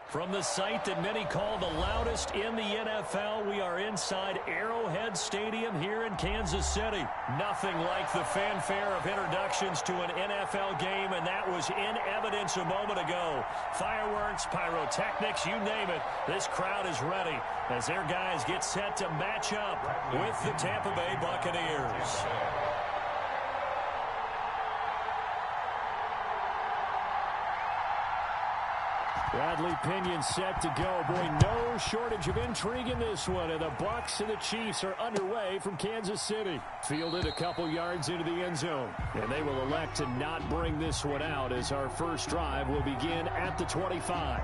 From the site that many call the loudest in the NFL, we are inside Arrowhead Stadium here in Kansas City. Nothing like the fanfare of introductions to an NFL game, and that was in evidence a moment ago. Fireworks, pyrotechnics, you name it. This crowd is ready as their guys get set to match up with the Tampa Bay Buccaneers. Bradley Pinion set to go. Boy, no shortage of intrigue in this one. And the Bucs and the Chiefs are underway from Kansas City. Fielded a couple yards into the end zone. And they will elect to not bring this one out as our first drive will begin at the 25.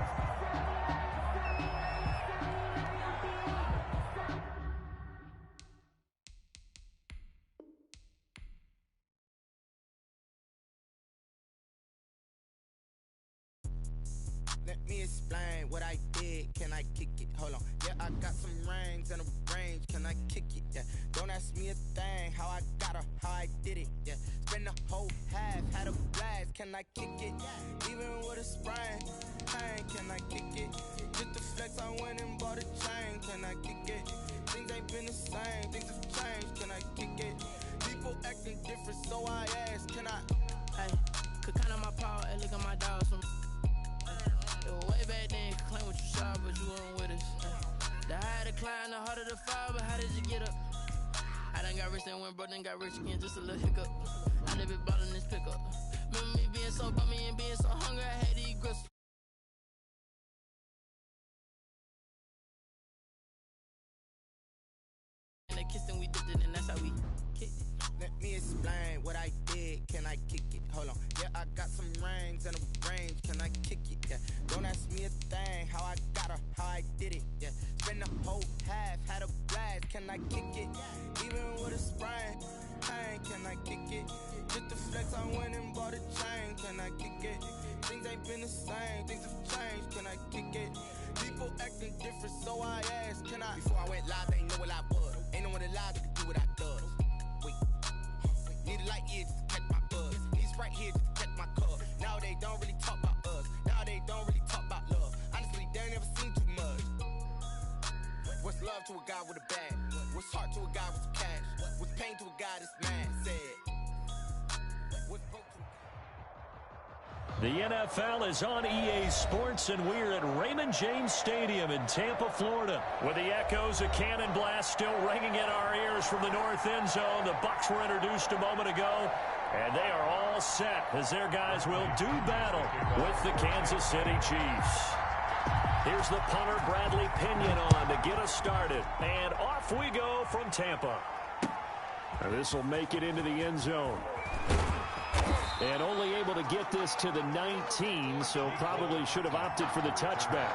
Let me explain what I did. Can I kick it? Hold on. Yeah, I got some rings and a range. Can I kick it? Yeah. Don't ask me a thing. How I got her, how I did it. Yeah. Spend the whole half, had a blast. Can I kick it? Even with a sprain. Pain, can I kick it? Just the flex, I went and bought a chain. Can I kick it? Things ain't been the same. Things have changed. Can I kick it? People acting different, so I ask. Can I? Hey, could count on my power and look at my dogs from. Way back then, you could claim what you saw, but you weren't with us. The higher the climb, the harder the fall, but how did you get up? I done got rich and went broke, then got rich again, just a little hiccup. I never bought in this pickup. Remember me being so bummy and being so hungry, I had to eat grits. And they kissed and we dipped it, and that's how we kicked it. Let me explain what I did. Can I kick it? Hold on. Yeah, I got some rings and a range. Can I kick it? Yeah. Don't ask me a thing. How I got her, how I did it. Yeah. Spend the whole half, had a blast. Can I kick it? Even with a sprain. Pain, can I kick it? Just the flex, I went and bought a chain. Can I kick it? Things ain't been the same. Things have changed. Can I kick it? People acting different, so I asked. Can I? Before I went live, they ain't know what I was. Ain't no one alive that could do what I does. Need a light year just to catch my buzz. Need right here just to catch my cup. Now they don't really talk about us. Now they don't really talk about love. Honestly, they ain't never seen too much. What's love to a guy with a bag? What's heart to a guy with some cash? What's pain to a guy that's mad? Said. What's broke to a... The NFL is on EA Sports, and we're at Raymond James Stadium in Tampa, Florida, with the echoes of cannon blast still ringing in our ears from the north end zone. The Bucs were introduced a moment ago, and they are all set as their guys will do battle with the Kansas City Chiefs. Here's the punter, Bradley Pinion, on to get us started, and off we go from Tampa. This will make it into the end zone. And only able to get this to the 19, so probably should have opted for the touchback.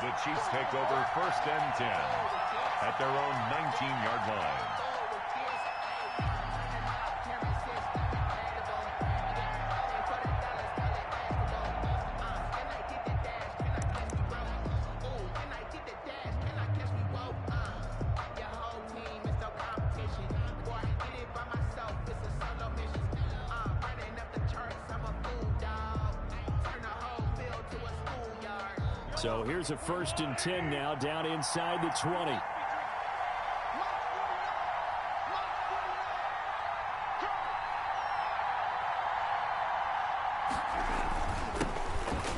The Chiefs take over 1st and 10 at their own 19-yard line. So here's a 1st and 10 now, down inside the 20.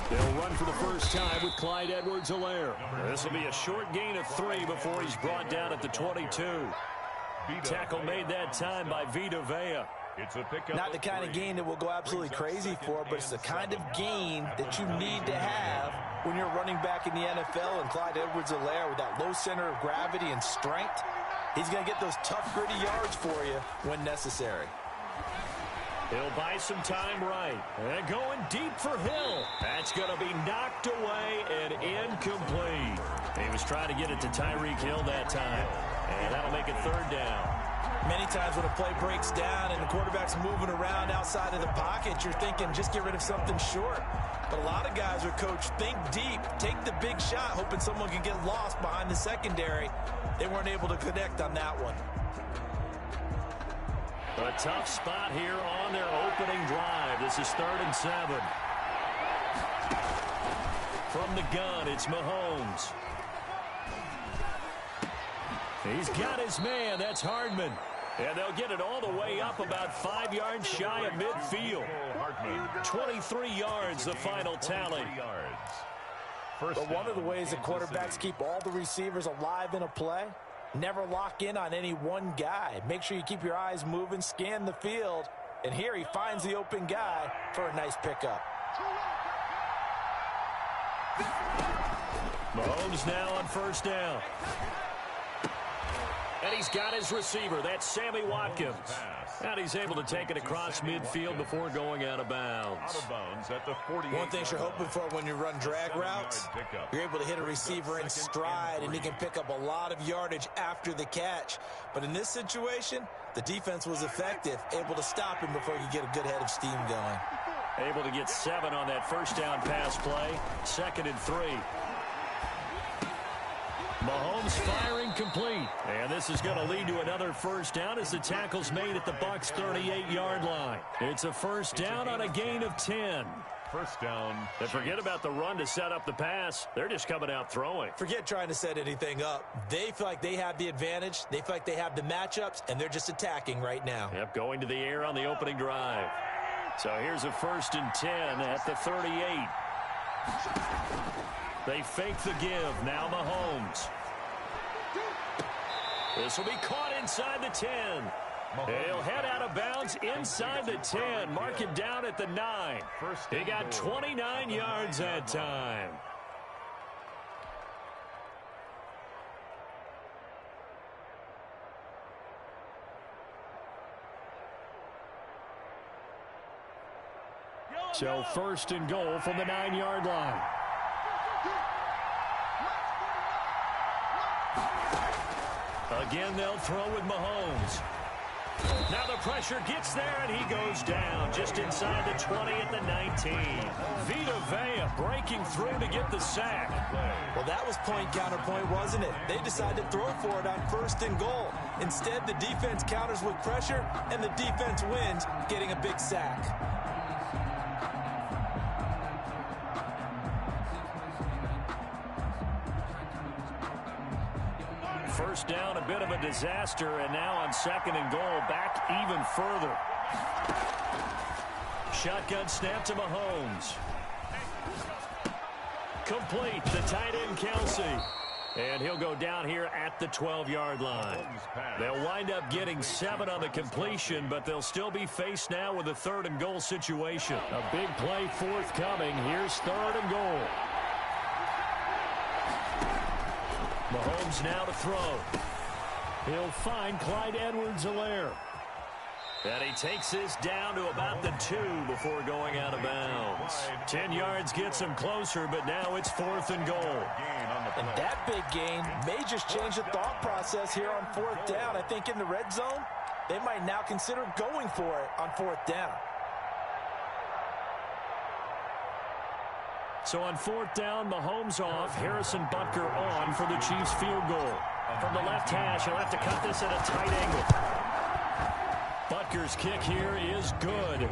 They'll run for the first time with Clyde Edwards-Helaire. This will be a short gain of 3 before he's brought down at the 22. Tackle made that time by Vita Vea. It's a pickup. Not the kind of gain that we'll go absolutely crazy for, but it's the kind of gain that you need to have when you're running back in the NFL. And Clyde Edwards-Helaire, with that low center of gravity and strength, he's going to get those tough, gritty yards for you when necessary. He'll buy some time right. And going deep for Hill. That's going to be knocked away and incomplete. He was trying to get it to Tyreek Hill that time. And that'll make it 3rd down. Many times when a play breaks down and the quarterback's moving around outside of the pocket, you're thinking just get rid of something short. But a lot of guys are coached, think deep, take the big shot, hoping someone can get lost behind the secondary. They weren't able to connect on that one. A tough spot here on their opening drive. This is 3rd and 7. From From the gun, it's Mahomes. He's got his man. That's Hardman. And they'll get it all the way up about 5 yards shy of midfield. 23 yards, the final tally. But one of the ways that quarterbacks keep all the receivers alive in a play, never lock in on any one guy. Make sure you keep your eyes moving, scan the field. And here he finds the open guy for a nice pickup. Mahomes now on first down. And he's got his receiver. That's Sammy Watkins. And he's able to take it across midfield before going out of bounds. One thing you're hoping for when you run drag routes, you're able to hit a receiver in stride, and he can pick up a lot of yardage after the catch. But in this situation, the defense was effective, able to stop him before he could get a good head of steam going. Able to get 7 on that first down pass play. 2nd and 3. Mahomes firing complete. And this is going to lead to another first down as the tackle's made at the Bucs' 38-yard line. It's a first down on a gain of 10. First down. And forget about the run to set up the pass. They're just coming out throwing. Forget trying to set anything up. They feel like they have the advantage. They feel like they have the matchups, and they're just attacking right now. Yep, going to the air on the opening drive. So here's a 1st and 10 at the 38. They fake the give. Now Mahomes. This will be caught inside the 10. He'll head out of bounds inside the 10. Mark it down at the 9. He got 29 yards that time. So 1st and goal from the 9-yard line. Again, they'll throw with Mahomes. Now the pressure gets there, and he goes down just inside the 20 at the 19. Vita Vea breaking through to get the sack. Well, that was point counterpoint, wasn't it? They decided to throw for it on 1st and goal. Instead, the defense counters with pressure, and the defense wins, getting a big sack. First down, a bit of a disaster, and now on 2nd and goal, back even further. Shotgun snap to Mahomes. Complete, the tight end Kelsey. And he'll go down here at the 12-yard line. They'll wind up getting 7 on the completion, but they'll still be faced now with a 3rd and goal situation. A big play forthcoming. Here's 3rd and goal. Mahomes now to throw. He'll find Clyde Edwards-Helaire. And he takes this down to about the 2 before going out of bounds. 10 yards gets him closer, but now it's 4th and goal. And that big gain may just change the thought process here on 4th down. I think in the red zone, they might now consider going for it on 4th down. So on 4th down, Mahomes off, Harrison Butker on for the Chiefs field goal. From the left hash, he'll have to cut this at a tight angle. Butker's kick here is good.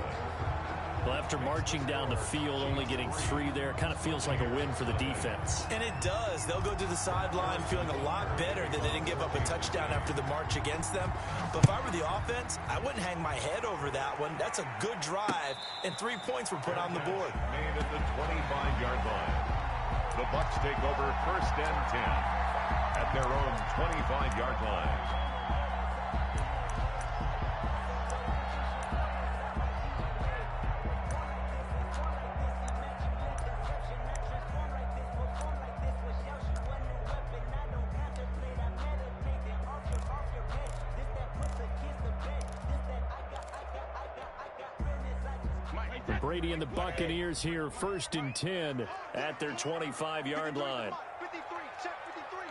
Well, after marching down the field, only getting 3 there, kind of feels like a win for the defense. And it does. They'll go to the sideline feeling a lot better that they didn't give up a touchdown after the march against them. But if I were the offense, I wouldn't hang my head over that one. That's a good drive, and 3 points were put on the board. Made at the 25-yard line. The Bucs take over 1st and 10 at their own 25-yard line. Brady and the Buccaneers here, 1st and 10 at their 25-yard line. 53, check 53.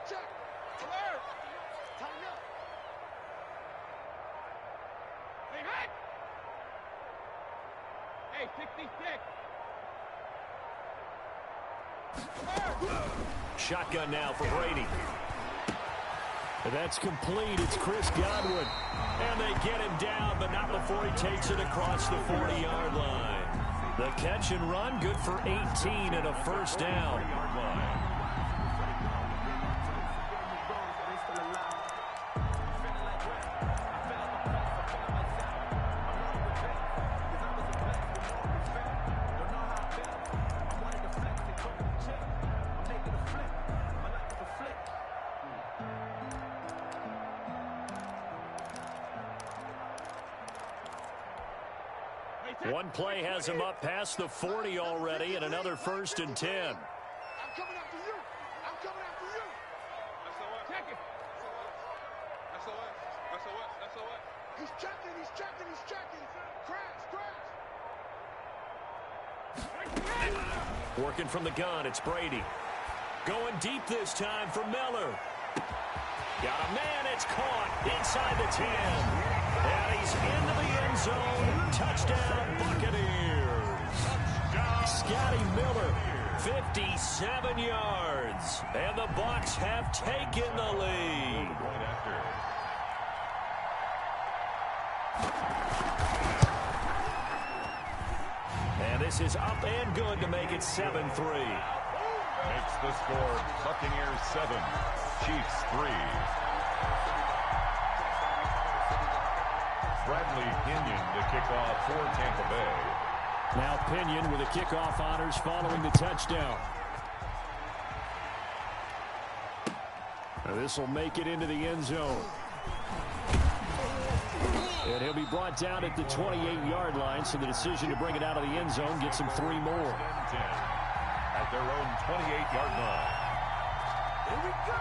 check. Alert. Tighten up. Hey, 66. Alert. Shotgun now for Brady. That's complete. It's Chris Godwin. And they get him down, but not before he takes it across the 40-yard line. The catch and run, good for 18 and a first down. One play has him up past the 40 already, and another 1st and 10. I'm coming after you. I'm coming after you. SOS. Check it. SOS. He's checking. He's checking. Crash. Working from the gun, it's Brady. Going deep this time for Miller. Got a man, it's caught inside the 10. And he's into the end zone. Touchdown, Buccaneers. Scotty Miller, 57 yards. And the Bucs have taken the lead. And this is up and good to make it 7-3. Makes the score Buccaneers 7, Chiefs 3. Bradley Pinion to kick off for Tampa Bay. Now Pinion with the kickoff honors following the touchdown. This will make it into the end zone. And he'll be brought down at the 28-yard line, so the decision to bring it out of the end zone gets him 3 more. At their own 28-yard line. Here we go.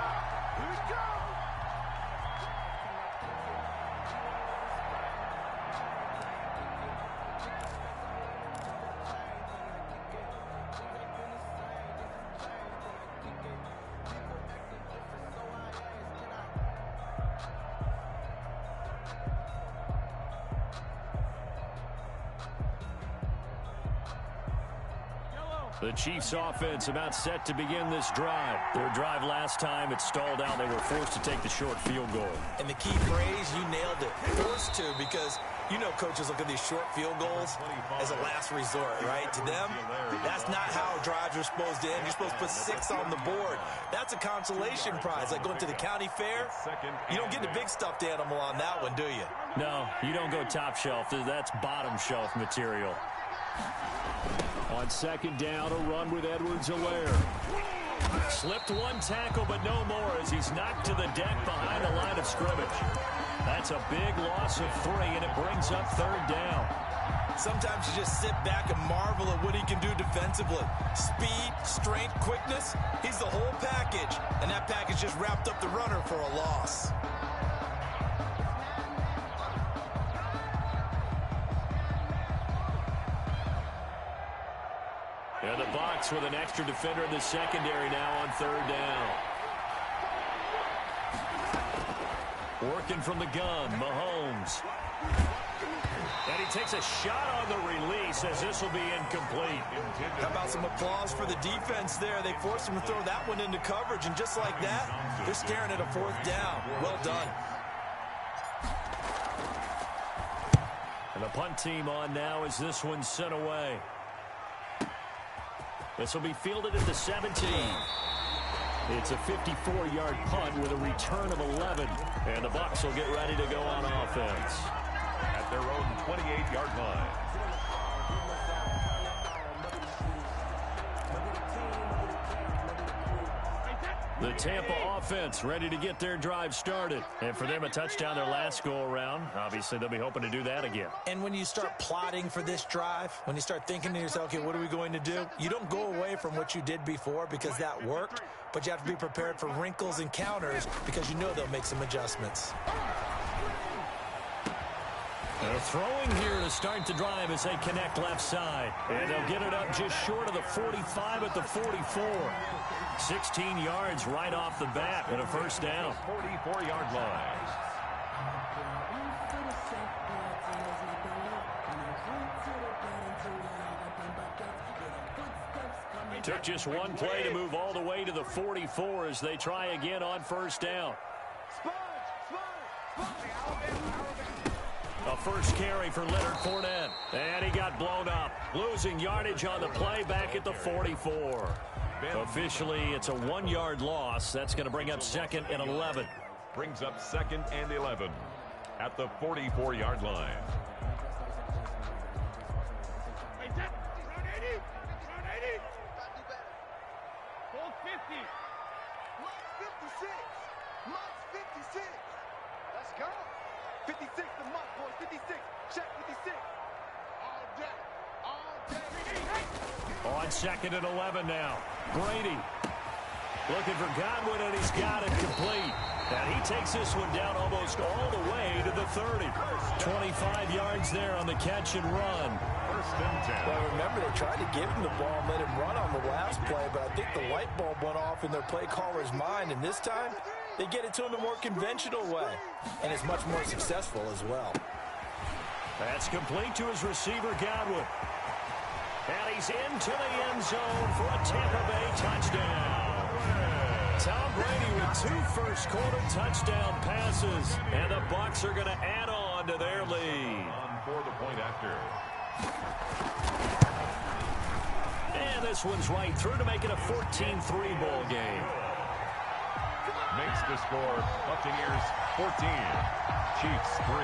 The Chiefs offense about set to begin this drive. Their drive last time, it stalled out. They were forced to take the short field goal. And the key phrase, you nailed it. Forced to, because you know coaches look at these short field goals as a last resort, right? To them, that's not how drives are supposed to end. You're supposed to put 6 on the board. That's a consolation prize, like going to the county fair. You don't get the big stuffed animal on that one, do you? No, you don't go top shelf. That's bottom shelf material. On 2nd down, a run with Edwards-Helaire. Slipped one tackle, but no more as he's knocked to the deck behind the line of scrimmage. That's a big loss of 3, and it brings up 3rd down. Sometimes you just sit back and marvel at what he can do defensively. Speed, strength, quickness, he's the whole package. And that package just wrapped up the runner for a loss. And the Bucs with an extra defender in the secondary now on 3rd down. Working from the gun, Mahomes. And he takes a shot on the release as this will be incomplete. How about some applause for the defense there? They forced him to throw that one into coverage, and just like that, they're staring at a 4th down. Well done. And the punt team on now as this one's sent away. This will be fielded at the 17. It's a 54-yard punt with a return of 11. And the Bucs will get ready to go on offense. At their own 28-yard line. The Tampa offense ready to get their drive started. And for them, a touchdown their last go-around. Obviously, they'll be hoping to do that again. And when you start plotting for this drive, when you start thinking to yourself, okay, what are we going to do? You don't go away from what you did before because that worked, but you have to be prepared for wrinkles and counters because you know they'll make some adjustments. They're throwing here to start the drive as they connect left side. And they'll get it up just short of the 45 at the 44. 16 yards right off the bat and a 1st down. 44-yard line. Took just one play to move all the way to the 44 as they try again on 1st down. A first carry for Leonard Fournette. And he got got blown up. Losing yardage on the play back at the 44. Officially, it's a 1-yard loss. That's going to bring up 2nd and 11. Brings up 2nd and 11 at the 44-yard line. Hold 50. Mark 56. Mark 56. Let's go. 56 to Mark, boys. 56. Check 56. All day. All day. On 2nd and 11 now. Brady looking for Godwin, and he's got it complete. And he takes this one down almost all the way to the 30. 25 yards there on the catch and run. 1st and 10. Well, remember, they tried to give him the ball and let him run on the last play, but I think the light bulb went off in their play caller's mind, and this time they get it to him a more conventional way, and it's much more successful as well. That's complete to his receiver, Godwin. And he's into the end zone for a Tampa Bay touchdown. Tom Brady with 2 first-quarter touchdown passes, and the Bucs are going to add on to their lead. On for the point after. And this one's right through to make it a 14-3 ball game. Makes the score Buccaneers 14, Chiefs 3.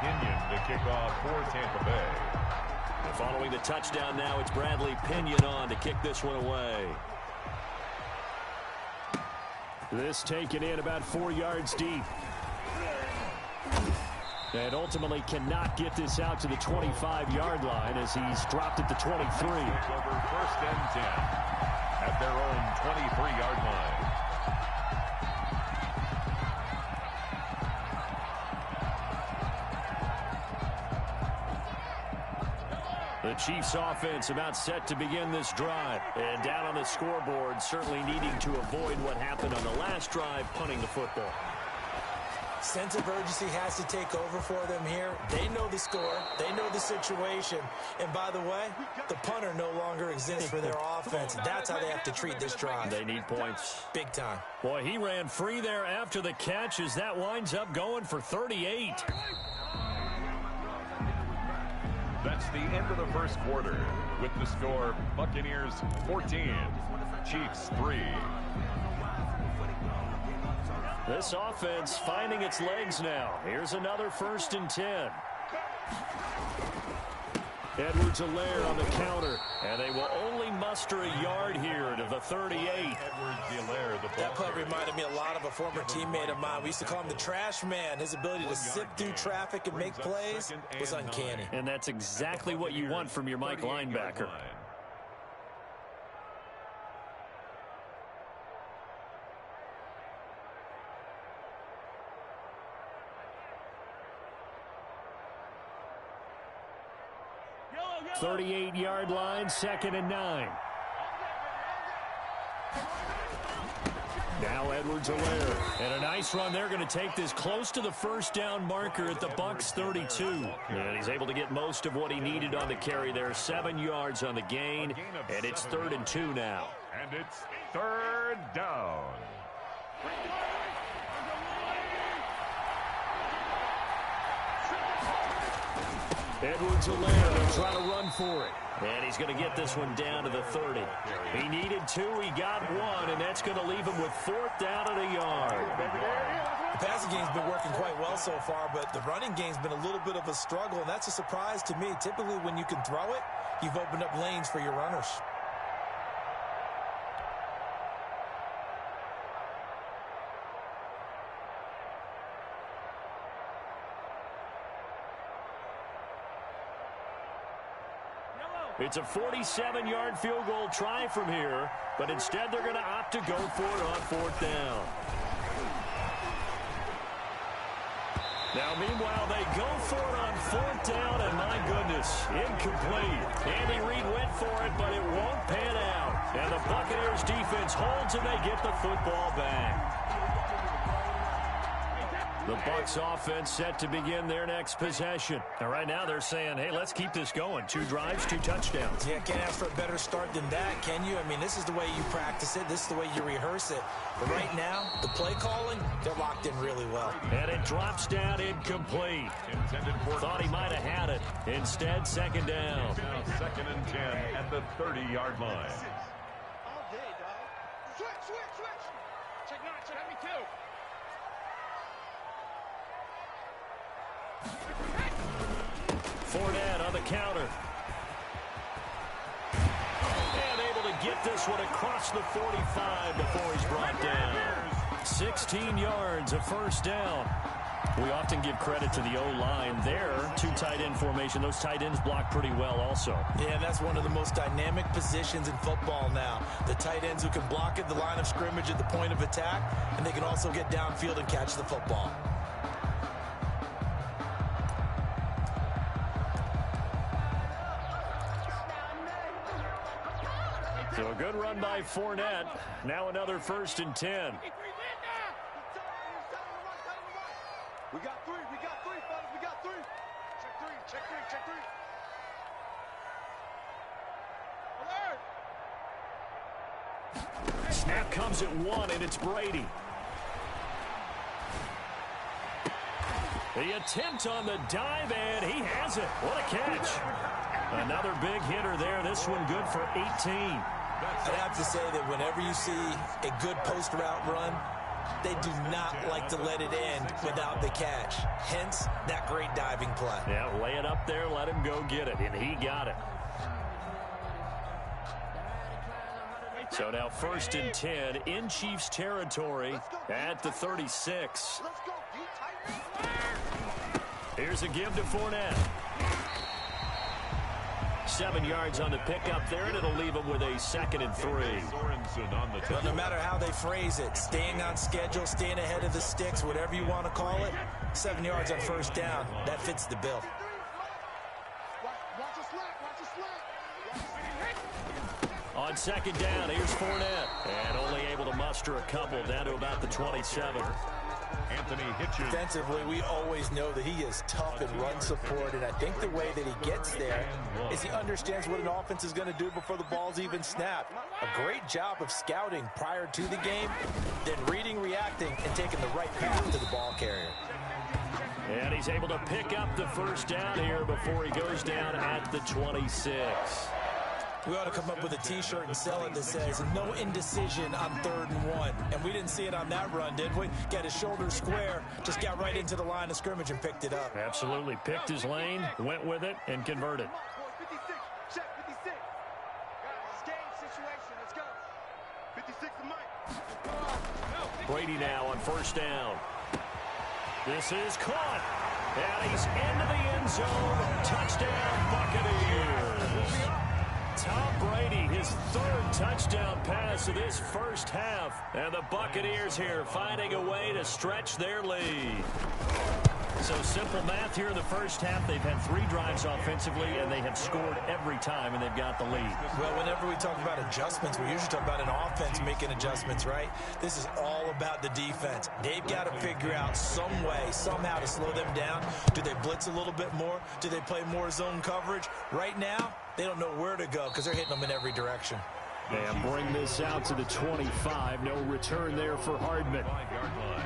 Pinion to kick off for Tampa Bay. And following the touchdown now, it's Bradley Pinion on to kick this one away. This taken in about 4 yards deep. And ultimately cannot get this out to the 25-yard line as he's dropped at the 23. Take over 1st and 10 at their own 23-yard line. The Chiefs offense about set to begin this drive. And down on the scoreboard, certainly needing to avoid what happened on the last drive, punting the football. Sense of urgency has to take over for them here. They know the score. They know the situation. And by the way, the punter no longer exists for their offense. That's how they have to treat this drive. They need points. Big time. Boy, he ran free there after the catch as that winds up going for 38. That's the end of the first quarter with the score Buccaneers 14, Chiefs 3. This offense finding its legs now. Here's another 1st and 10. Edwards-Helaire on the counter, and they will only muster a yard here to the 38. Edwards-Helaire, that play reminded me a lot of a former teammate of mine. We used to call him the trash man. His ability to sift through traffic and make plays was uncanny. And that's exactly what you want from your Mike linebacker. Yellow. 38-yard line, 2nd and 9. Now Edwards-Helaire. And a nice run. They're going to take this close to the first down marker at the Bucs 32. And he's able to get most of what he needed on the carry there. 7 yards on the gain. And it's 3rd and 2 now. And it's 3rd down. Edwards-Helaire will try to run for it. And he's going to get this one down to the 30. He needed 2, he got 1, and that's going to leave him with 4th down and a yard. The passing game's been working quite well so far, but the running game's been a little bit of a struggle, and that's a surprise to me. Typically, when you can throw it, you've opened up lanes for your runners. It's a 47-yard field goal try from here, but instead they're going to opt to go for it on 4th down. Now, meanwhile, they go for it on 4th down, and my goodness, incomplete. Andy Reid went for it, but it won't pan out. And the Buccaneers defense holds, and they get the football back. The Bucs offense set to begin their next possession. And right now they're saying, hey, let's keep this going. 2 drives, 2 touchdowns. Yeah, can't ask for a better start than that, can you? I mean, this is the way you practice it. This is the way you rehearse it. But right now, the play calling, they're locked in really well. And it drops down incomplete. Thought he might have had it. Instead, second down. Now 2nd and 10 at the 30-yard line. All day, dog. Switch. Check 9, check me too. Fournette on the counter. And able to get this one across the 45 before he's brought down. 16 yards, a first down. We often give credit to the O-line there. 2 tight end formation. Those tight ends block pretty well also. Yeah, and that's one of the most dynamic positions in football now. The tight ends who can block at the line of scrimmage at the point of attack, and they can also get downfield and catch the football. So a good run by Fournette. Now another 1st and 10. We got 3, fellas, we got 3. Check 3. Alert! Snap comes at 1, and it's Brady. The attempt on the dive, and he has it. What a catch. Another big hitter there. This one good for 18. I'd have to say that whenever you see a good post route run, they do not like to let it end without the catch. Hence, that great diving play. Yeah, lay it up there, let him go get it, and he got it. So now 1st and 10 in Chiefs territory at the 36. Let's go, D-tight. Here's a give to Fournette. 7 yards on the pickup there, and it'll leave him with a 2nd and 3. But no matter how they phrase it, staying on schedule, staying ahead of the sticks, whatever you want to call it, 7 yards on 1st down, that fits the bill. Watch a slack. On 2nd down, here's Fournette. And only able to muster a couple down to about the 27. Anthony Hitchens. Defensively, we always know that he is tough in run support, and I think the way that he gets there is he understands what an offense is going to do before the ball's even snapped. A great job of scouting prior to the game, then reading, reacting, and taking the right path to the ball carrier. And he's able to pick up the 1st down here before he goes down at the 26. We ought to come up with a T-shirt and sell it that says, no indecision on 3rd and 1. And we didn't see it on that run, did we? Got his shoulders square, just got right into the line of scrimmage and picked it up. Absolutely. Picked his lane, went with it, and converted. 56. Check 56. Guys, game situation. Let's go. 56 to Mike. Brady now on 1st down. This is caught. And he's into the end zone. Touchdown, Buccaneers. Tom Brady, his 3rd touchdown pass of this first half. And the Buccaneers here finding a way to stretch their lead. So simple math here in the first half. They've had 3 drives offensively, and they have scored every time, and they've got the lead. Well, whenever we talk about adjustments, we usually talk about an offense making adjustments, right? This is all about the defense. They've got to figure out some way, somehow to slow them down. Do they blitz a little bit more? Do they play more zone coverage? Right now, they don't know where to go because they're hitting them in every direction. And bring this out to the 25. No return there for Hardman. 5-yard line.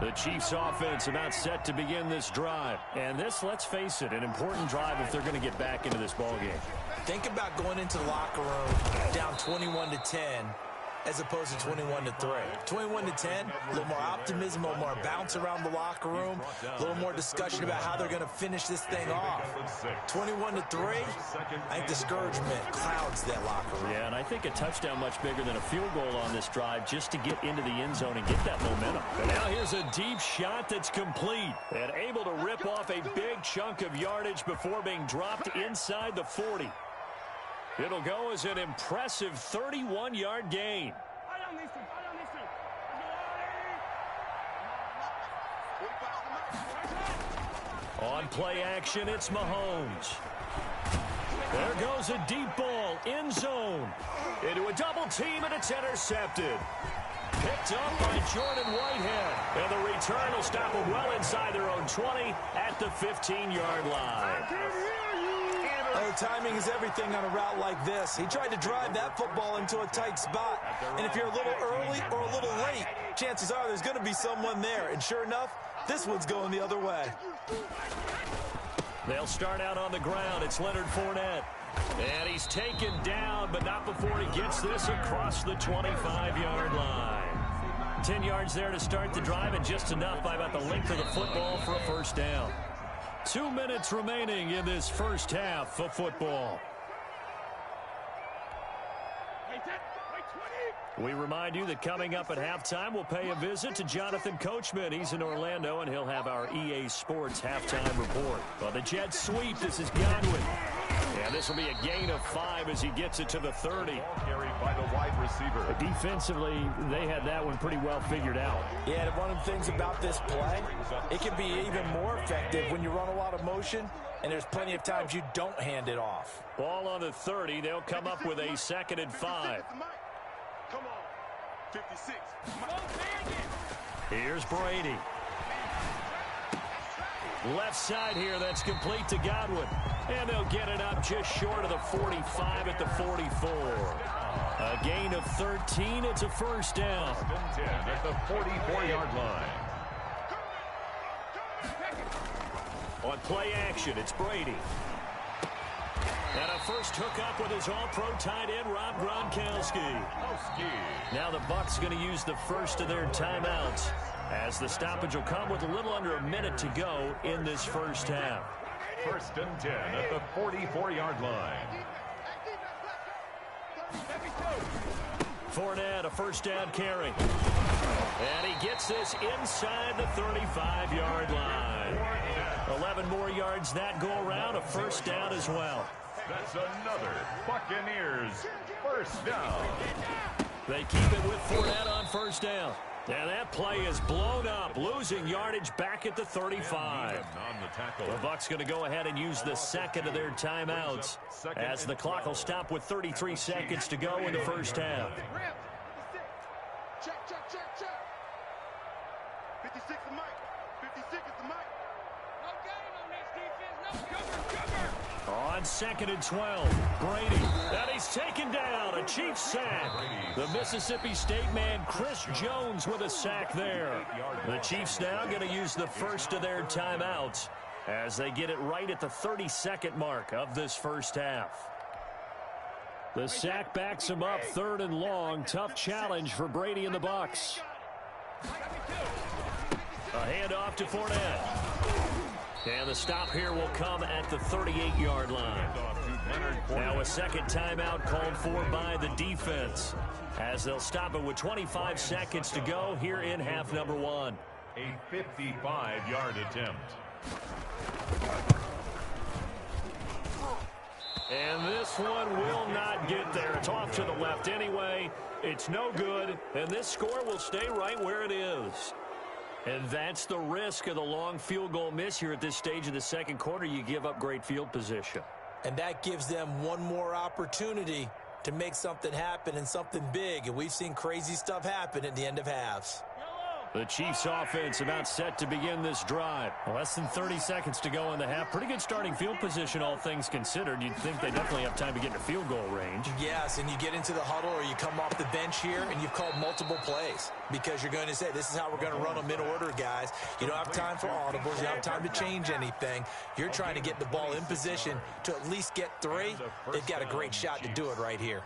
The Chiefs offense about set to begin this drive. And this, let's face it, an important drive if they're going to get back into this ballgame. Think about going into the locker room down 21-10 as opposed to 21-3. 21-10, a little more optimism, a little more bounce around the locker room, a little more discussion about how they're going to finish this thing off. 21-3, I think discouragement clouds that locker room. Yeah, and I think a touchdown much bigger than a field goal on this drive just to get into the end zone and get that momentum. And now here's a deep shot that's complete and able to rip off a big chunk of yardage before being dropped inside the 40. It'll go as an impressive 31-yard gain. On play action, it's Mahomes. There goes a deep ball, end zone. Into a double team, and it's intercepted. Picked up by Jordan Whitehead. And the return will stop them well inside their own 20 at the 15-yard line. Oh, timing is everything on a route like this. He tried to drive that football into a tight spot. And if you're a little early or a little late, chances are there's going to be someone there. And sure enough, this one's going the other way. They'll start out on the ground. It's Leonard Fournette. And he's taken down, but not before he gets this across the 25-yard line. 10 yards there to start the drive, and just enough by about the length of the football for a first down. 2 minutes remaining in this first half of football. We remind you that coming up at halftime, we'll pay a visit to Jonathan Coachman. He's in Orlando, and he'll have our EA Sports halftime report. Well, the jet sweep, this is Godwin. And this will be a gain of 5 as he gets it to the 30. Carried by the wide receiver. Defensively, they had that one pretty well figured out. Yeah, and one of the things about this play, it can be even more effective when you run a lot of motion, and there's plenty of times you don't hand it off. Ball on the 30. They'll come up with a 2nd and 5. Come on. 56. Here's Brady. Left side here, that's complete to Godwin. And they'll get it up just short of the 45 at the 44. A gain of 13, it's a first down. 10 at the 44-yard line. On play action, it's Brady. And a first hookup with his all-pro tight end, Rob Gronkowski. Now the Bucs going to use the first of their timeouts, as the stoppage will come with a little under a minute to go in this first half. 1st and 10 at the 44-yard line. Fournette, a first down carry. And he gets this inside the 35-yard line. 11 more yards that go around, a first down as well. That's another Buccaneers first down. They keep it with Fournette on first down. And that play is blown up, losing yardage back at the 35. The Bucs going to go ahead and use the 2nd of their timeouts, as the clock will stop with 33 seconds to go in the first half. Check. 56 is Mike. 56 is the Mike. No game on this defense. No cover. On 2nd and 12, Brady. And he's taken down, a Chiefs sack. The Mississippi State man, Chris Jones, with a sack there. The Chiefs now going to use the first of their timeouts, as they get it right at the 32nd mark of this first half. The sack backs him up, 3rd and long. Tough challenge for Brady and the Bucs. A handoff to Fournette. And the stop here will come at the 38-yard line. Now a second timeout called for by the defense, as they'll stop it with 25 seconds to go here in half number 1. A 55-yard attempt. And this one will not get there. It's off to the left anyway. It's no good, and this score will stay right where it is. And that's the risk of the long field goal miss here at this stage of the second quarter. You give up great field position. And that gives them one more opportunity to make something happen, and something big. And we've seen crazy stuff happen at the end of halves. The Chiefs offense about set to begin this drive. Less than 30 seconds to go in the half. Pretty good starting field position, all things considered. You'd think they definitely have time to get into field goal range. Yes, and you get into the huddle or you come off the bench here and you've called multiple plays, because you're going to say, this is how we're going to run them in order, guys. You don't have time for audibles. You don't have time to change anything. You're trying to get the ball in position to at least get 3. They've got a great shot to do it right here.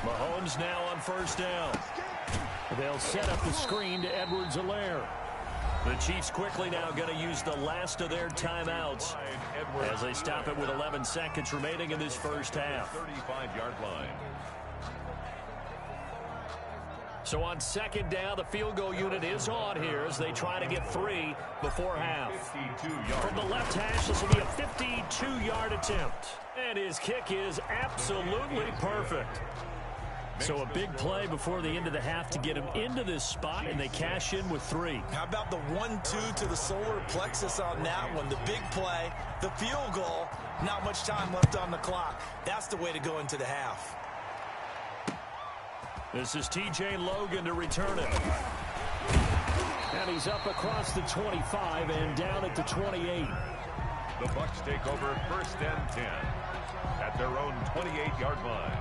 Mahomes now on first down. They'll set up the screen to Edwards-Helaire. The Chiefs quickly now going to use the last of their timeouts, as they stop it with 11 seconds remaining in this first half. 35-yard line. So on second down, the field goal unit is on here as they try to get 3 before half. From the left hash, this will be a 52-yard attempt. And his kick is absolutely perfect. So a big play before the end of the half to get them into this spot, and they cash in with 3. How about the 1-2 to the solar plexus on that one? The big play, the field goal, not much time left on the clock. That's the way to go into the half. This is TJ Logan to return it. And he's up across the 25 and down at the 28. The Bucs take over 1st and 10 at their own 28-yard line.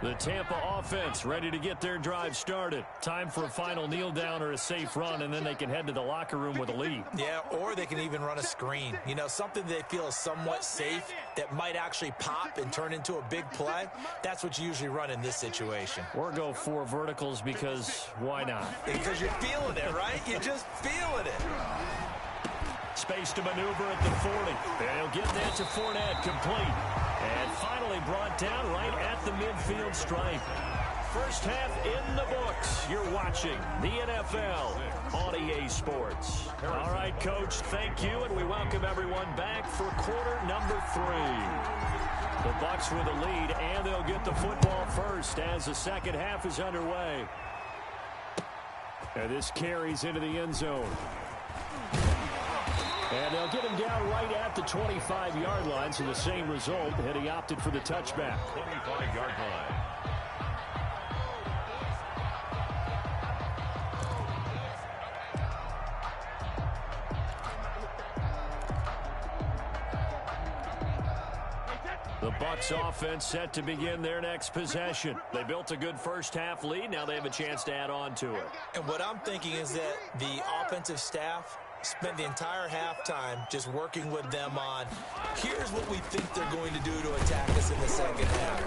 The Tampa offense ready to get their drive started. Time for a final kneel down or a safe run, and then they can head to the locker room with a lead. Yeah, or they can even run a screen. You know, something they feel is somewhat safe that might actually pop and turn into a big play. That's what you usually run in this situation. Or go 4 verticals because why not? Because you're feeling it, right? You're just feeling it. Space to maneuver at the 40. And he'll get that to Fournette, complete. And finally brought down right at the midfield stripe. First half in the books. You're watching the NFL on EA Sports. All right, Coach, thank you, and we welcome everyone back for quarter number 3. The Bucs with a lead, and they'll get the football first as the second half is underway. And this carries into the end zone. And they'll get him down right at the 25-yard line, so the same result, and he opted for the touchback. 25-yard line. The Bucs offense set to begin their next possession. They built a good first half lead. Now they have a chance to add on to it. And what I'm thinking is that the offensive staff spent the entire halftime just working with them on, here's what we think they're going to do to attack us in the second half.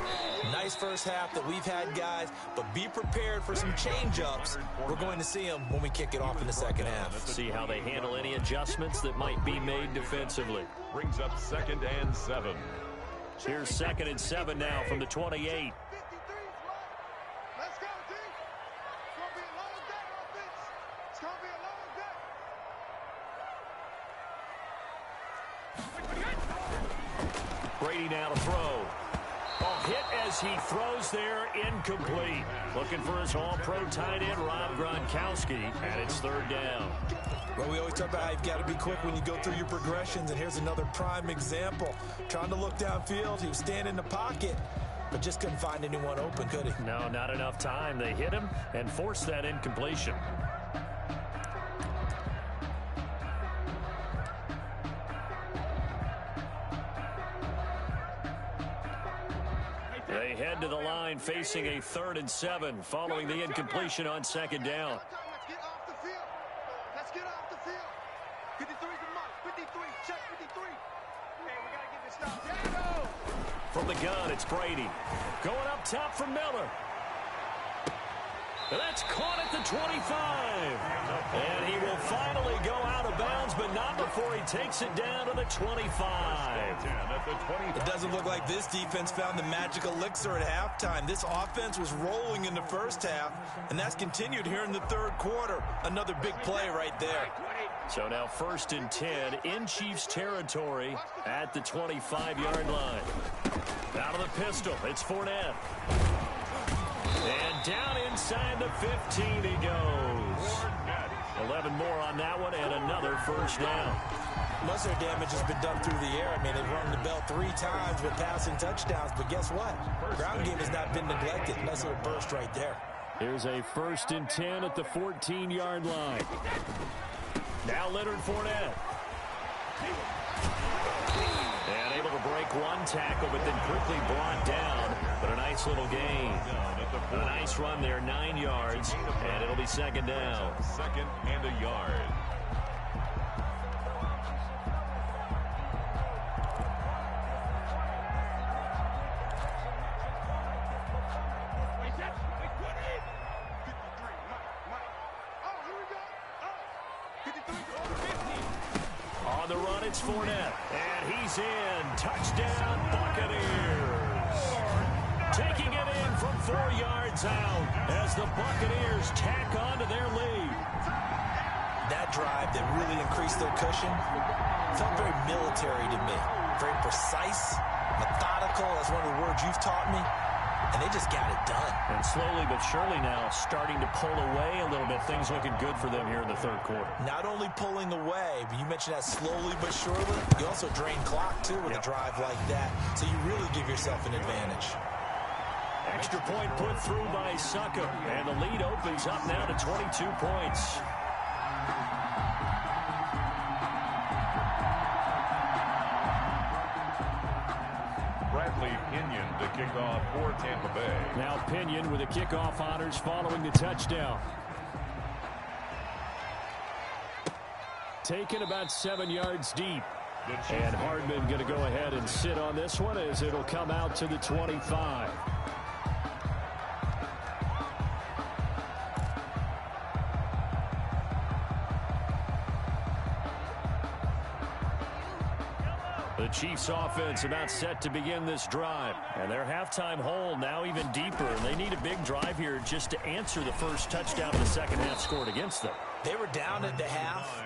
Nice first half that we've had, guys, but be prepared for some change-ups. We're going to see them when we kick it off in the second half. Let's see how they handle any adjustments that might be made defensively. Brings up 2nd and 7. Here's 2nd and 7 now from the 28. Brady now to throw. Hit as he throws there, incomplete. Looking for his all-pro tight end, Rob Gronkowski, and it's 3rd down. Well, we always talk about how you've got to be quick when you go through your progressions, and here's another prime example. Trying to look downfield, he was standing in the pocket, but just couldn't find anyone open, could he? No, not enough time. They hit him and forced that incompletion. They head to the line facing a 3rd and 7 following the incompletion on 2nd down. Let's get off the field. Let's get off the field. 53's the mark. 53. Check 53. Hey, we got to get this stop. From the gun, it's Brady. Going up top for Miller. That's caught at the 25. And he will finally go out of bounds, but not before he takes it down to the 25. It doesn't look like this defense found the magic elixir at halftime. This offense was rolling in the first half, and that's continued here in the 3rd quarter. Another big play right there. So now 1st and 10 in Chiefs territory at the 25-yard line. Out of the pistol, it's Fournette. And down inside the 15 he goes. 11 more on that one and another 1st down. Most of their damage has been done through the air. I mean, they've rung the bell 3 times with passing touchdowns, but guess what? Ground game has not been neglected. Nice little burst right there. Here's a 1st and 10 at the 14-yard line. Now Leonard Fournette. And able to break one tackle, but then quickly brought down. But a nice little gain. A nice run there, 9 yards, and it'll be 2nd down. 2nd and a yard. On the run, it's Fournette, and he's in. Touchdown, Buccaneers. Taking it in from 4 yards out as the Buccaneers tack on to their lead. that drive that really increased their cushion felt very military to me. Very precise, methodical. That's one of the words you've taught me. And they just got it done. And slowly but surely now starting to pull away a little bit. Things looking good for them here in the third quarter. Not only pulling away, but you mentioned that slowly but surely. You also drain clock, too, with a drive like that. So you really give yourself an advantage. Extra point put through by Succo. And the lead opens up now to 22 points. Pinion to kick off for Tampa Bay. Now Pinion with the kickoff honors following the touchdown. Taken about 7 yards deep. And Hardman going to go ahead and sit on this one as it'll come out to the 25. The Chiefs offense about set to begin this drive. And their halftime hole now even deeper. And they need a big drive here just to answer the first touchdown the second half scored against them. They were down at the half.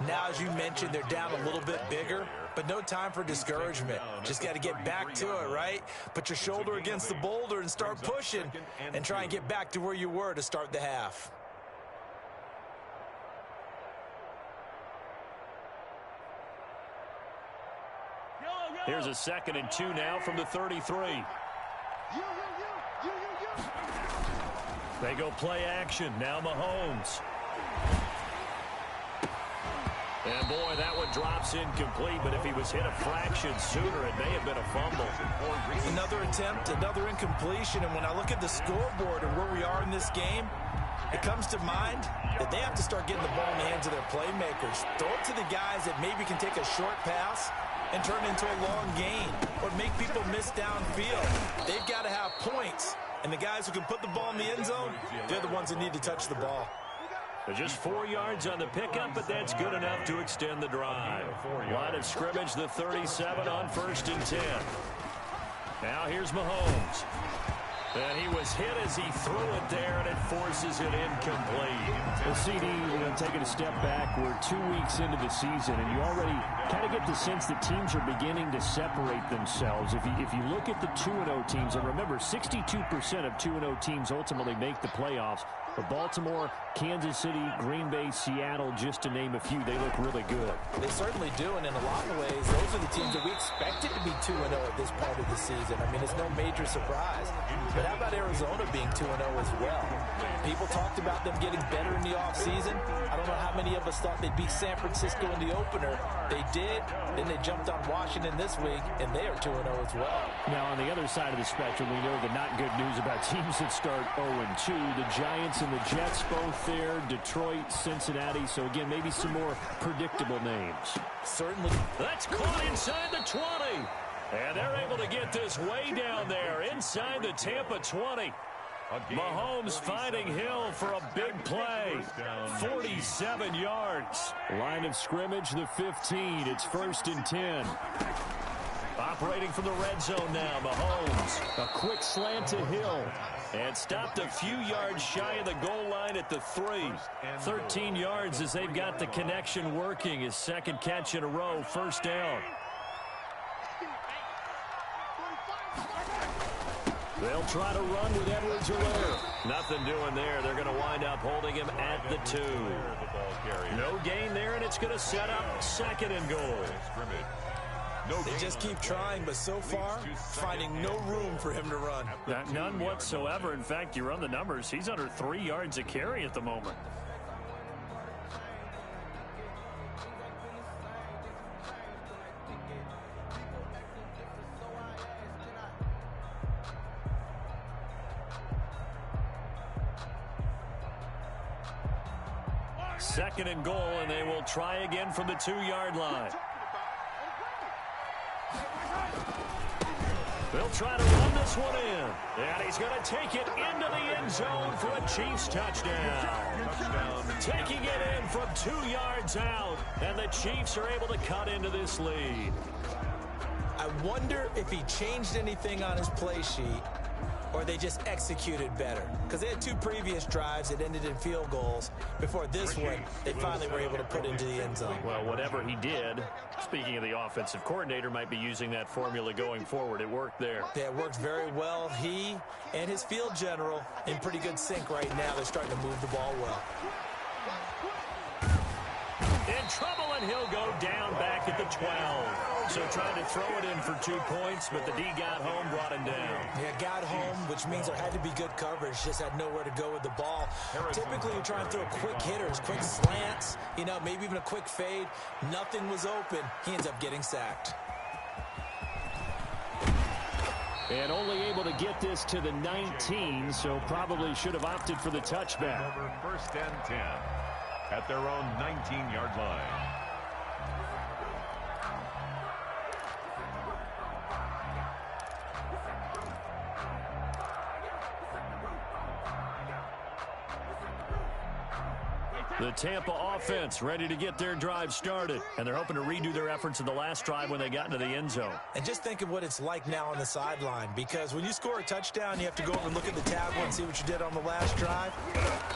Now, as you mentioned, they're down a little bit bigger. But no time for discouragement. Just got to get back to it, right? Put your shoulder against the boulder and start pushing. And try and get back to where you were to start the half. Here's a 2nd and 2 now from the 33. They go play action. Now Mahomes. And boy, that one drops incomplete, but if he was hit a fraction sooner, it may have been a fumble. Another attempt, another incompletion, and when I look at the scoreboard and where we are in this game, it comes to mind that they have to start getting the ball in the hands of their playmakers. Throw it to the guys that maybe can take a short pass and turn into a long gain or make people miss downfield. They've got to have points, and the guys who can put the ball in the end zone, they're the ones that need to touch the ball. They're just 4 yards on the pickup, but that's good enough to extend the drive. Line of scrimmage, the 37 on 1st and 10. Now here's Mahomes. And he was hit as he threw it there, and it forces it incomplete. Well, CD, taking a step back, we're 2 weeks into the season, and you already kind of get the sense that teams are beginning to separate themselves. If you look at the 2-0 teams, and remember, 62% of 2-0 teams ultimately make the playoffs. But Baltimore, Kansas City, Green Bay, Seattle, just to name a few, they look really good. They certainly do, and in a lot of ways, those are the teams that we expected to be 2-0 at this part of the season. I mean, it's no major surprise. But how about Arizona being 2-0 as well? People talked about them getting better in the offseason. I don't know how many of us thought they'd beat San Francisco in the opener. They did. Then they jumped on Washington this week, and they are 2-0 as well. Now, on the other side of the spectrum, we know the not good news about teams that start 0-2. The Giants and the Jets both there, Detroit, Cincinnati. So, again, maybe some more predictable names. Certainly. That's caught inside the 20. And they're able to get this way down there inside the Tampa 20. Mahomes finding Hill for a big play. 47 yards. Line of scrimmage, the 15. It's 1st and 10. Operating from the red zone now, Mahomes. A quick slant to Hill. And stopped a few yards shy of the goal line at the 3. 13 yards as they've got the connection working. His second catch in a row, 1st down. They'll try to run with Edwards-Helaire. Nothing doing there. They're going to wind up holding him at the 2. No gain there, and it's going to set up 2nd and goal. They just keep trying, but so far, finding no room for him to run. None whatsoever. In fact, you run the numbers. He's under 3 yards a carry at the moment. Second and goal, and they will try again from the 2-yard line. They'll try to run this one in. And he's going to take it into the end zone for a Chiefs touchdown. Taking it in from 2 yards out. And the Chiefs are able to cut into this lead. I wonder if he changed anything on his play sheet or they just executed better? Because they had 2 previous drives that ended in field goals. Before this one, they finally were able to put into the end zone. Well, whatever he did, speaking of the offensive coordinator, might be using that formula going forward. It worked there. Yeah, it worked very well. He and his field general in pretty good sync right now. They're starting to move the ball well. In trouble, and he'll go down back at the 12. So trying to throw it in for 2 points, but the D got home, brought him down. Yeah, got home, which means there had to be good coverage. Just had nowhere to go with the ball. Typically, you're trying to throw quick hitters, quick slants, you know, maybe even a quick fade. Nothing was open. He ends up getting sacked. And only able to get this to the 19, so probably should have opted for the touchback. Over 1st and 10 at their own 19-yard line. The Tampa offense ready to get their drive started, and they're hoping to redo their efforts in the last drive when they got into the end zone. And just think of what it's like now on the sideline, because when you score a touchdown, you have to go over and look at the tablet and see what you did on the last drive.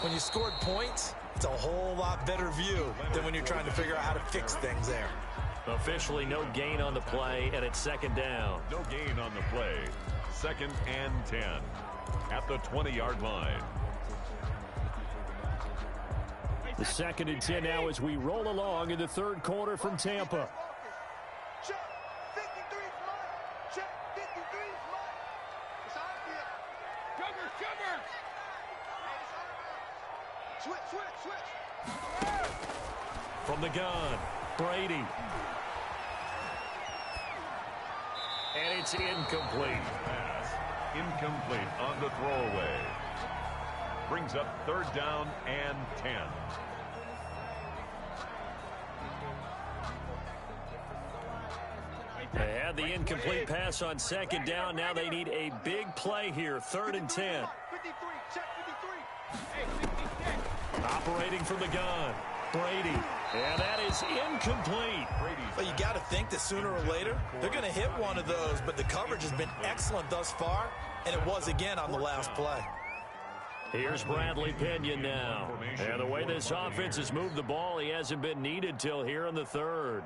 When you scored points, it's a whole lot better view than when you're trying to figure out how to fix things there. Officially no gain on the play, and it's 2nd down. No gain on the play. 2nd and 10 at the 20-yard line. The 2nd and 10 now as we roll along in the 3rd quarter from Tampa. Check. 53's mine. Check. 53's mine. It's out here. Cover. Switch. From the gun, Brady. And it's incomplete. Pass incomplete on the throwaway. Brings up 3rd down and 10. They had the incomplete pass on 2nd down. Now they need a big play here. 3rd and 10. 53. Check 53. Operating from the gun, Brady. And that is incomplete. Well, you got to think that sooner or later, they're going to hit one of those, but the coverage has been excellent thus far, and it was again on the last play. Here's Bradley Pinion now. And the way this offense has moved the ball, he hasn't been needed till here in the 3rd.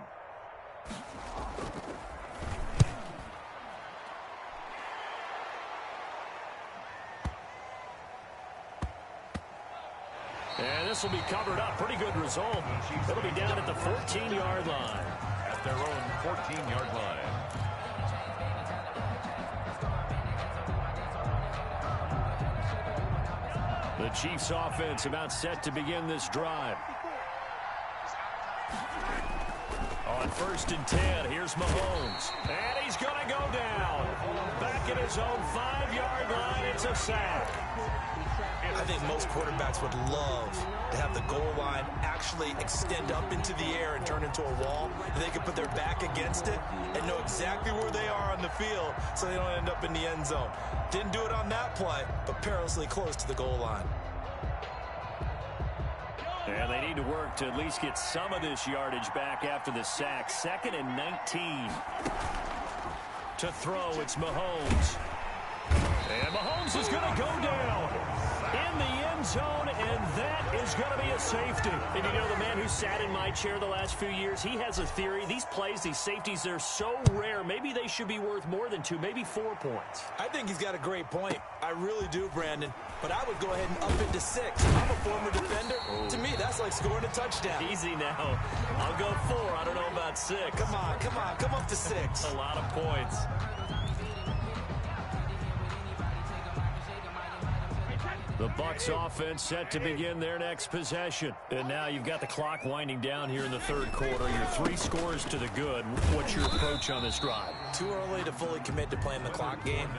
And this will be covered up. Pretty good result. It'll be down at the 14-yard line. At their own 14-yard line. The Chiefs offense about set to begin this drive. On 1st and 10, here's Mahomes. And he's going to go down. Back at his own 5-yard line, it's a sack. I think most quarterbacks would love to have the goal line actually extend up into the air and turn into a wall. They can put their back against it and know exactly where they are on the field so they don't end up in the end zone. Didn't do it on that play, but perilously close to the goal line. And they need to work to at least get some of this yardage back after the sack. 2nd and 19. To throw, it's Mahomes. And Mahomes is going to go down in the end zone, and that is going to be a safety. And you know, the man who sat in my chair the last few years, he has a theory. These plays, these safeties, they're so rare. Maybe they should be worth more than 2, maybe 4 points. I think he's got a great point. I really do, Brandon. But I would go ahead and up into 6. I'm a former defender. To me, that's like scoring a touchdown. Easy now. I'll go 4. I don't know about 6. Come on. Come up to 6. A lot of points. The Bucs offense set to begin their next possession. And now you've got the clock winding down here in the 3rd quarter. Your 3 scores to the good. What's your approach on this drive? Too early to fully commit to playing the clock game.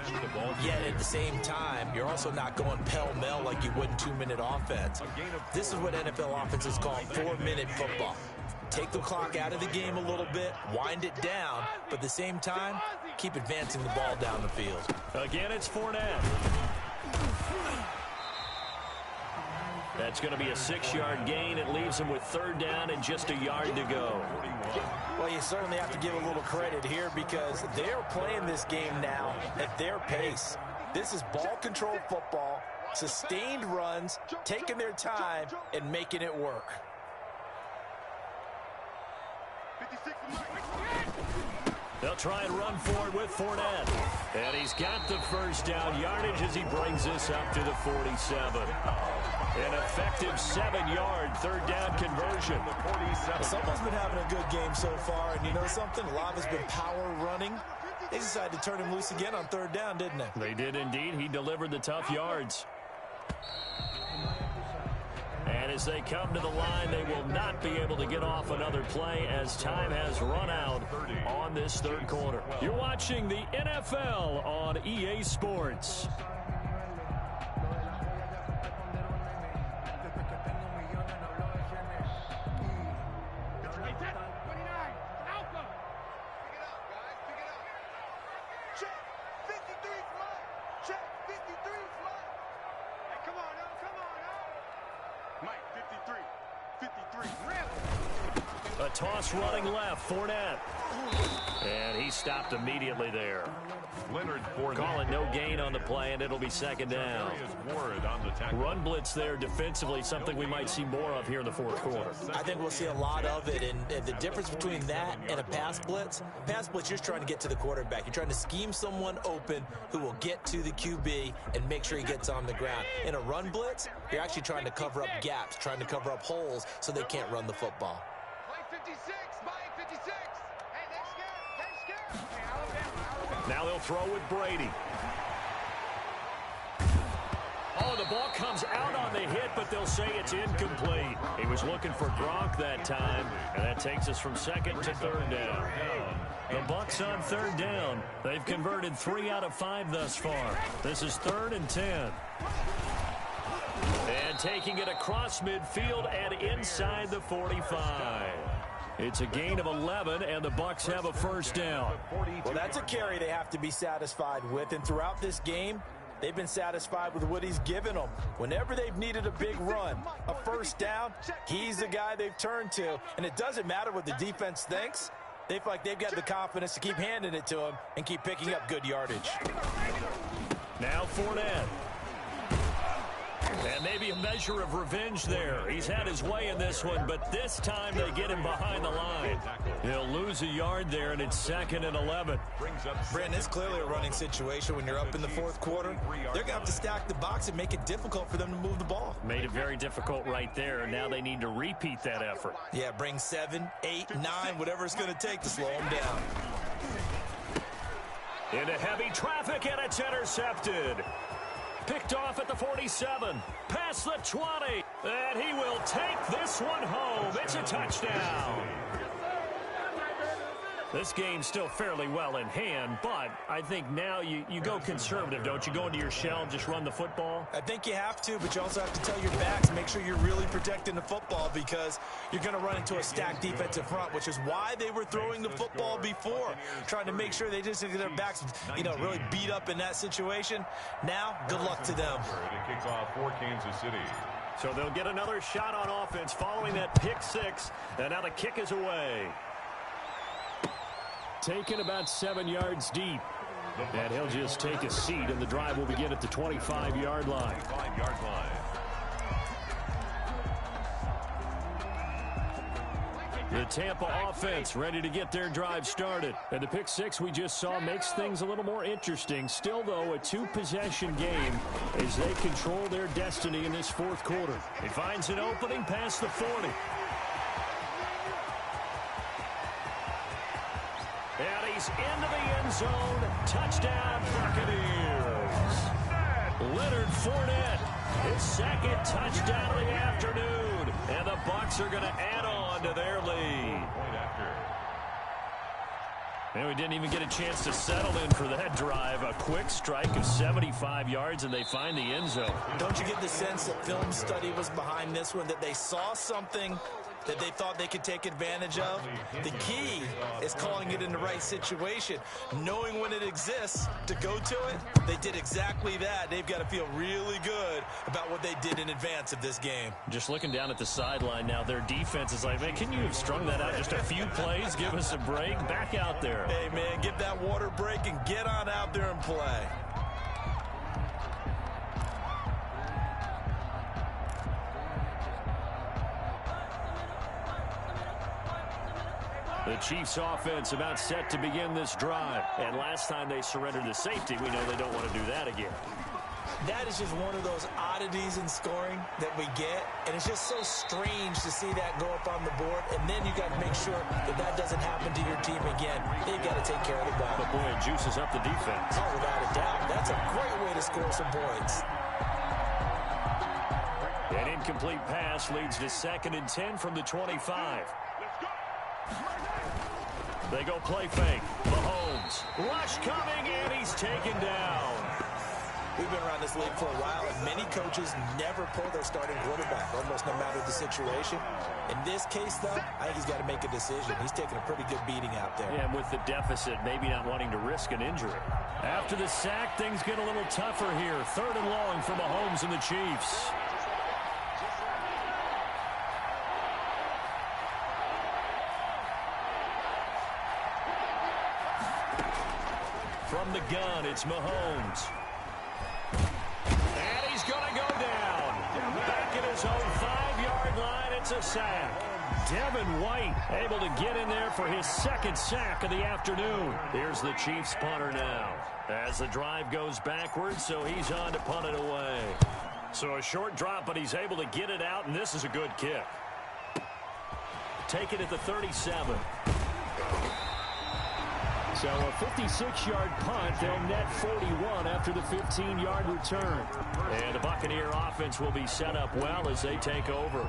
Yet at the same time, you're also not going pell-mell like you would in 2-minute offense. This is what NFL offenses call 4-minute football. Take the clock out of the game a little bit, wind it down, but at the same time, keep advancing the ball down the field. Again, it's Fournette. That's going to be a 6-yard gain. It leaves him with 3rd down and just a yard to go. Well, you certainly have to give a little credit here because they're playing this game now at their pace. This is ball control football, sustained runs, taking their time, and making it work. They'll try and run forward with Fournette. And he's got the first down yardage as he brings this up to the 47. An effective 7-yard third down conversion. Someone's been having a good game so far, and you know something? A lot has been power running. They decided to turn him loose again on third down, didn't they? They did indeed. He delivered the tough yards. And as they come to the line, they will not be able to get off another play as time has run out on this third quarter. You're watching the NFL on EA Sports. A toss running left, Fournette. And he stopped immediately there. Leonard for calling no gain on the play, and it'll be second down. Run blitz there defensively, something we might see more of here in the fourth quarter. I think we'll see a lot of it, and the difference between that and a pass blitz, you're just trying to get to the quarterback. You're trying to scheme someone open who will get to the QB and make sure he gets on the ground. In a run blitz, you're actually trying to cover up gaps, trying to cover up holes so they can't run the football. Now they'll throw with Brady. Oh, the ball comes out on the hit, but they'll say it's incomplete. He was looking for Gronk that time, and that takes us from second to third down. The Bucs on third down. They've converted 3 out of 5 thus far. This is 3rd and 10. And taking it across midfield and inside the 45. It's a gain of 11, and the Bucs have a first down. Well, that's a carry they have to be satisfied with, and throughout this game, they've been satisfied with what he's given them. Whenever they've needed a big run, a first down, he's the guy they've turned to. And it doesn't matter what the defense thinks. They feel like they've got the confidence to keep handing it to him and keep picking up good yardage. Now Fournette. And maybe a measure of revenge there. He's had his way in this one, but this time they get him behind the line. He'll lose a yard there, and it's 2nd and 11. Brandon, it's clearly a running situation when you're up in the fourth quarter. They're going to have to stack the box and make it difficult for them to move the ball. Made it very difficult right there. Now they need to repeat that effort. Yeah, bring 7, 8, 9, whatever it's going to take to slow them down. Into heavy traffic, and it's intercepted. Picked off at the 47, past the 20, and he will take this one home. It's a touchdown. This game's still fairly well in hand, but I think now you go conservative, don't you? Go into your shell and just run the football? I think you have to, but you also have to tell your backs and make sure you're really protecting the football because you're going to run into a stacked defensive front, which is why they were throwing the football before, trying to make sure they just get their backs, really beat up in that situation. Now, good luck to them. It kicks off for Kansas City. So they'll get another shot on offense following that pick 6, and now the kick is away. Taken about 7 yards deep. And he'll just take a seat, and the drive will begin at the 25-yard line. 25-yard line. The Tampa offense ready to get their drive started. And the pick 6 we just saw makes things a little more interesting. Still, though, a 2-possession game as they control their destiny in this fourth quarter. He finds an opening past the 40. And he's into the end zone. Touchdown, Buccaneers. Leonard Fournette, his 2nd touchdown of the afternoon. And the Bucs are going to add on to their lead. And we didn't even get a chance to settle in for that drive. A quick strike of 75 yards, and they find the end zone. Don't you get the sense that film study was behind this one, that they saw something that they thought they could take advantage of? The key is calling it in the right situation, knowing when it exists to go to it. They did exactly that. They've got to feel really good about what they did in advance of this game. Just looking down at the sideline now, their defense is like, man, can you have strung that out just a few plays? Give us a break. Back out there. Hey, man, get that water break and get on out there and play. The Chiefs offense about set to begin this drive. And last time they surrendered the safety, we know they don't want to do that again. That is just one of those oddities in scoring that we get, and it's just so strange to see that go up on the board, and then you got to make sure that that doesn't happen to your team again. They've got to take care of the ball. But boy, it juices up the defense. Oh, without a doubt. That's a great way to score some points. An incomplete pass leads to 2nd and 10 from the 25. They go play fake. Mahomes. Rush coming, and he's taken down. We've been around this league for a while, and many coaches never pull their starting quarterback, almost no matter the situation. In this case, though, I think he's got to make a decision. He's taking a pretty good beating out there. Yeah, and with the deficit, maybe not wanting to risk an injury. After the sack, things get a little tougher here. 3rd and long for Mahomes and the Chiefs. From the gun, it's Mahomes. And he's going to go down. Back at his own 5-yard line, it's a sack. Devin White able to get in there for his 2nd sack of the afternoon. Here's the Chiefs punter now. As the drive goes backwards, so he's on to punt it away. So a short drop, but he's able to get it out, and this is a good kick. Take it at the 37. So a 56-yard punt. They'll net 41 after the 15-yard return. And the Buccaneer offense will be set up well as they take over.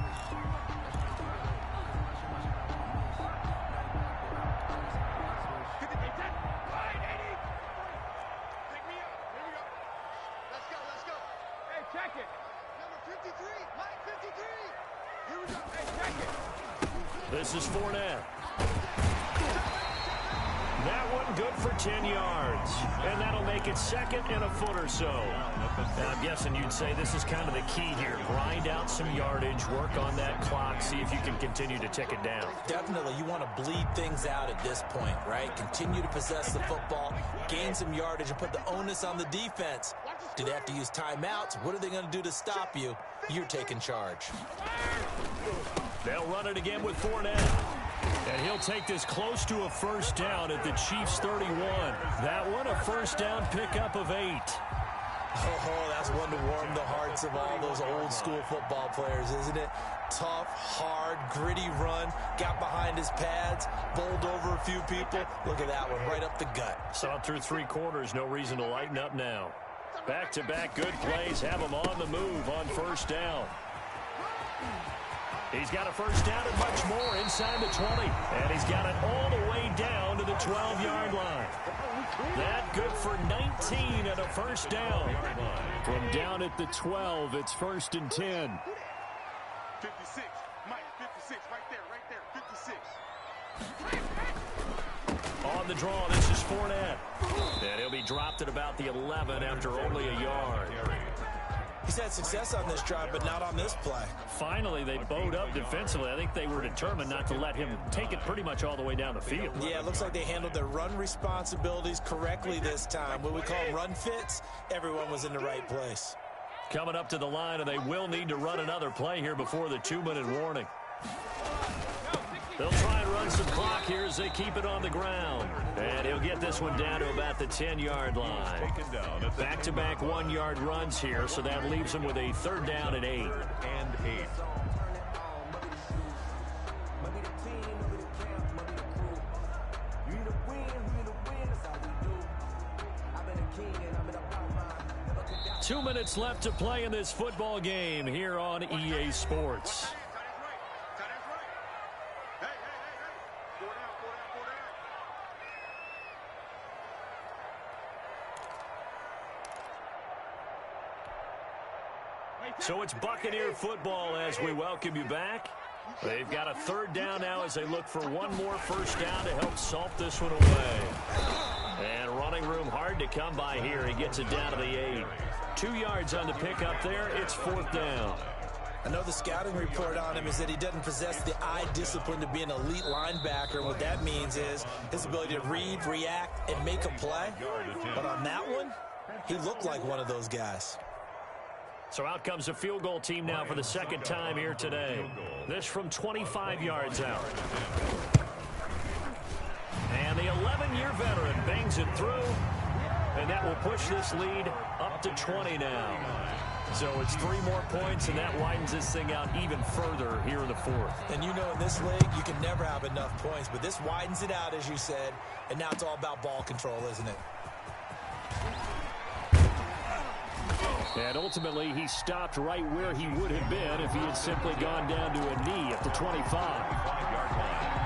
Let's go. Hey, check it. Number 53, Mike 53. Here we go. Hey, check it. This is Fournette. That one good for 10 yards. And that'll make it 2nd and a foot or so. And I'm guessing you'd say this is kind of the key here. Grind out some yardage, work on that clock, see if you can continue to tick it down. Definitely, you want to bleed things out at this point, right? Continue to possess the football, gain some yardage, and put the onus on the defense. Do they have to use timeouts? What are they going to do to stop you? You're taking charge. They'll run it again with Fournette. And he'll take this close to a 1st down at the Chiefs' 31. That one, a 1st down pickup of 8. Oh, that's one to warm the hearts of all those old school football players, isn't it? Tough, hard, gritty run. Got behind his pads, bowled over a few people. Look at that one, right up the gut. Saw through 3 quarters, no reason to lighten up now. Back-to-back good plays, have him on the move on 1st down. He's got a 1st down and much more inside the 20. And he's got it all the way down to the 12-yard line. That good for 19 and a 1st down. From down at the 12, it's 1st and 10. 56, Mike 56, right there, 56. On the draw, this is Fournette. And he'll be dropped at about the 11 after only a yard. He's had success on this drive, but not on this play. Finally, they bowed up defensively. I think they were determined not to let him take it pretty much all the way down the field. Yeah, it looks like they handled their run responsibilities correctly this time. What we call run fits, everyone was in the right place. Coming up to the line, and they will need to run another play here before the 2-minute warning. They'll try and run some clock here as they keep it on the ground. And he'll get this one down to about the 10-yard line. Back-to-back 1-yard runs here, so that leaves them with a 3rd down and 8. And 8. Two minutes left to play in this football game here on EA Sports. So it's Buccaneer football as we welcome you back. They've got a 3rd down now as they look for one more 1st down to help salt this one away. And running room hard to come by here. He gets it down to the 8. 2 yards on the pickup there. It's 4th down. I know the scouting report on him is that he doesn't possess the eye discipline to be an elite linebacker. And what that means is his ability to read, react, and make a play. But on that one, he looked like one of those guys. So out comes the field goal team now for the 2nd time here today. This from 25 yards out. And the 11-year veteran bangs it through, and that will push this lead up to 20 now. So it's 3 more points, and that widens this thing out even further here in the fourth. And you know in this league, you can never have enough points, but this widens it out, as you said, and now it's all about ball control, isn't it? And ultimately, he stopped right where he would have been if he had simply gone down to a knee at the 25-yard line.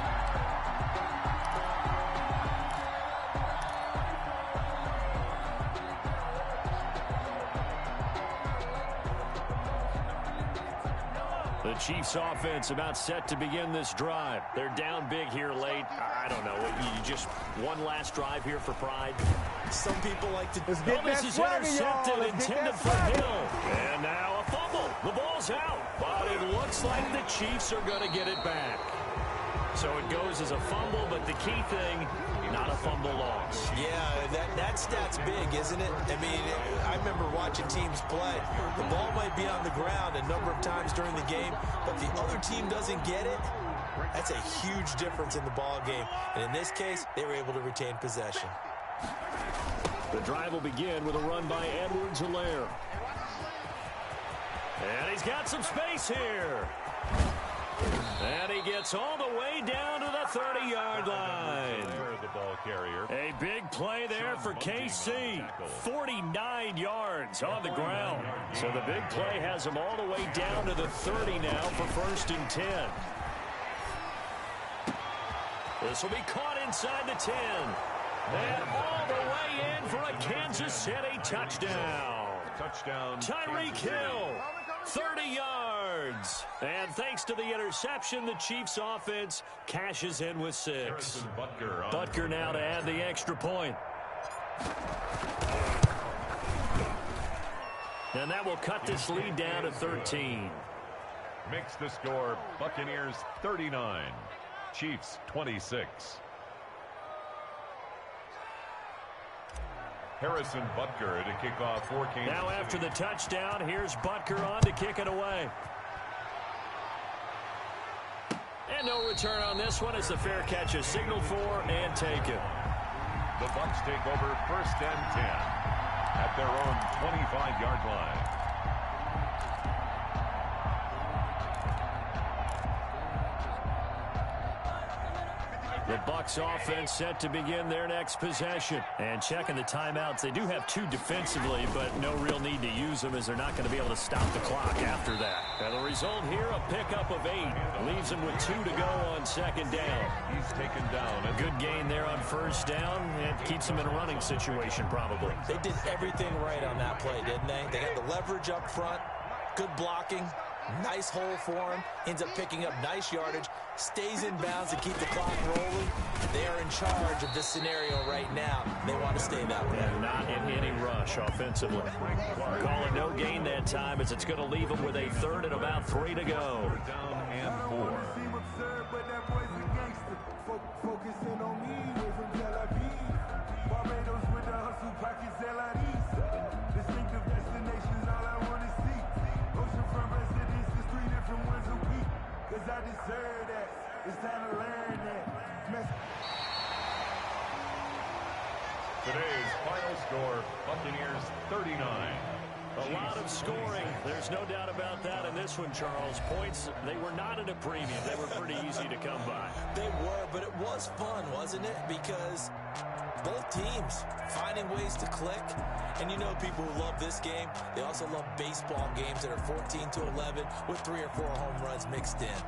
The Chiefs offense about set to begin this drive. They're down big here late. I don't know. You just one last drive here for pride. Some people like to... This is intercepted, intended for Hill. And now a fumble. The ball's out. But it looks like the Chiefs are going to get it back. So it goes as a fumble, but the key thing, not a fumble loss. Yeah, that stat's big, isn't it? I mean, I remember watching teams play. The ball might be on the ground a number of times during the game, but the other team doesn't get it. That's a huge difference in the ball game. And in this case, they were able to retain possession. The drive will begin with a run by Edwards-Helaire. And he's got some space here. And he gets all the way down to the 30-yard line. The ball carrier. A big play there for KC. 49 yards on the ground. So the big play has him all the way down to the 30 now for 1st and 10. This will be caught inside the 10. And all the way in for a Kansas City touchdown. Touchdown. Tyreek Hill. 30 yards. And thanks to the interception, the Chiefs offense cashes in with 6. Butker now to add the extra point. And that will cut this lead down to 13. Makes the score Buccaneers 39, Chiefs 26. Harrison Butker to kick off for Kansas Now after City. the touchdown, here's Butker on to kick it away. And no return on this one as the fair catch is signaled for and taken. The Bucs take over 1st and 10 at their own 25-yard line. The Bucs offense set to begin their next possession. And checking the timeouts, they do have 2 defensively, but no real need to use them as they're not going to be able to stop the clock after that. And the result here, a pickup of 8. Leaves them with 2 to go on 2nd down. He's taken down. A good gain there on 1st down. And keeps them in a running situation probably. They did everything right on that play, didn't they? They got the leverage up front, good blocking, nice hole for him, ends up picking up nice yardage, stays in bounds to keep the clock rolling. They are in charge of this scenario right now. They want to stay that way. And not in any rush offensively. Call it no gain that time as it's going to leave them with a 3rd and about 3 to go. Down and 4. Focusing on me, way from Tel Aviv. Barbados with the hustle pockets, LIDs. Distinctive destinations, all I want to see. Oceanfront residences, 3 different ones a week. Cause I deserve that. It's time to learn that. Today's final score, Buccaneers 39. A lot of scoring. There's no doubt about that in this one, Charles. Points, they were not at a premium. They were pretty easy to come by. They were, but it was fun, wasn't it? Because both teams finding ways to click. And you know people who love this game, they also love baseball games that are 14-11 with 3 or 4 home runs mixed in.